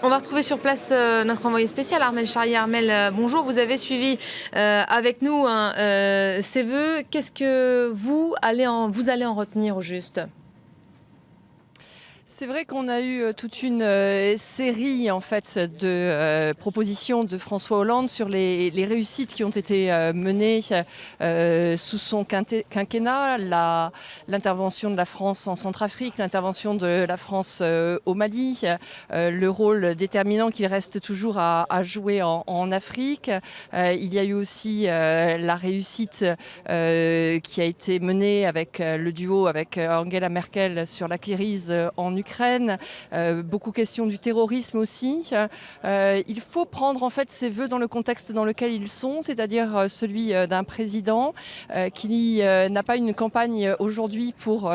On va retrouver sur place notre envoyé spécial, Armel Charrier. Armel, bonjour. Vous avez suivi avec nous ces vœux. Qu'est-ce que vous allez en retenir au juste? C'est vrai qu'on a eu toute une série en fait de propositions de François Hollande sur les réussites qui ont été menées sous son quinquennat, l'intervention de la France en Centrafrique, l'intervention de la France au Mali, le rôle déterminant qu'il reste toujours à jouer en Afrique. Il y a eu aussi la réussite qui a été menée avec le duo avec Angela Merkel sur la crise en Ukraine, beaucoup question du terrorisme aussi. Il faut prendre en fait ces vœux dans le contexte dans lequel ils sont, c'est-à-dire celui d'un président qui n'a pas une campagne aujourd'hui pour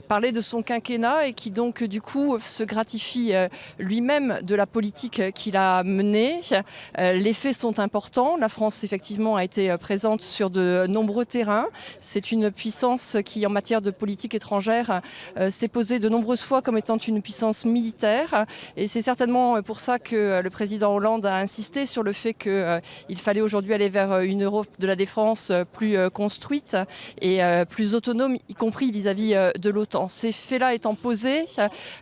parler de son quinquennat et qui donc du coup se gratifie lui-même de la politique qu'il a menée. Les faits sont importants. La France effectivement a été présente sur de nombreux terrains. C'est une puissance qui en matière de politique étrangère s'est posée de nombreuses fois comme étant une puissance militaire. Et c'est certainement pour ça que le président Hollande a insisté sur le fait qu'il fallait aujourd'hui aller vers une Europe de la défense plus construite et plus autonome, y compris vis-à-vis de l'OTAN. Ces faits-là étant posés,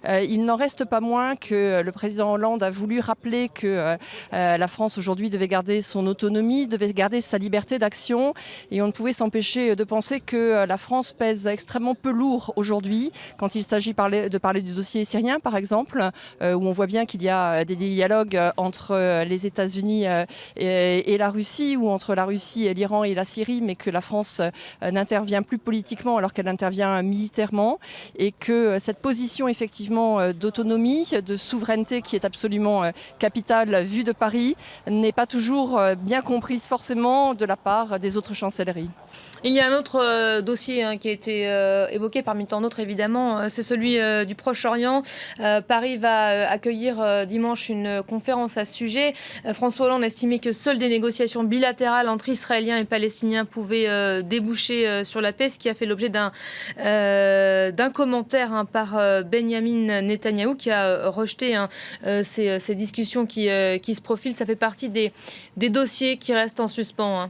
il n'en reste pas moins que le président Hollande a voulu rappeler que la France aujourd'hui devait garder son autonomie, devait garder sa liberté d'action et on ne pouvait s'empêcher de penser que la France pèse extrêmement peu lourd aujourd'hui quand il s'agit de parler du dossier syrien par exemple, où on voit bien qu'il y a des dialogues entre les États-Unis et la Russie ou entre la Russie et l'Iran et la Syrie, mais que la France n'intervient plus politiquement alors qu'elle intervient militairement et que cette position effectivement d'autonomie, de souveraineté qui est absolument capitale vue de Paris n'est pas toujours bien comprise forcément de la part des autres chancelleries. Il y a un autre dossier qui a été évoqué parmi tant d'autres, évidemment, c'est celui du Proche-Orient. Paris va accueillir dimanche une conférence à ce sujet. François Hollande estimait que seules des négociations bilatérales entre Israéliens et Palestiniens pouvaient déboucher sur la paix, ce qui a fait l'objet d'un commentaire par Benyamin Netanyahou qui a rejeté ces discussions qui se profilent. Ça fait partie des dossiers qui restent en suspens.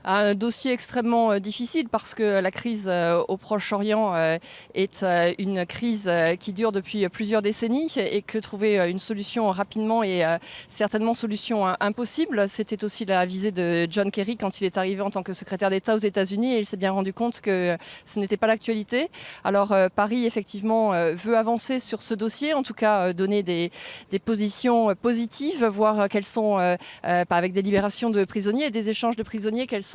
Un dossier extrêmement difficile parce que la crise au Proche-Orient est une crise qui dure depuis plusieurs décennies et que trouver une solution rapidement est certainement solution impossible. C'était aussi la visée de John Kerry quand il est arrivé en tant que secrétaire d'État aux États-Unis et il s'est bien rendu compte que ce n'était pas l'actualité. Alors Paris effectivement veut avancer sur ce dossier, en tout cas donner des positions positives, voir quelles sont, avec des libérations de prisonniers et des échanges de prisonniers, quelles sont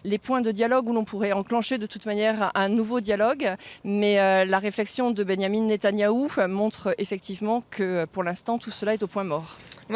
les points de dialogue où l'on pourrait enclencher de toute manière un nouveau dialogue. Mais la réflexion de Benyamin Netanyahou montre effectivement que pour l'instant tout cela est au point mort. Voilà.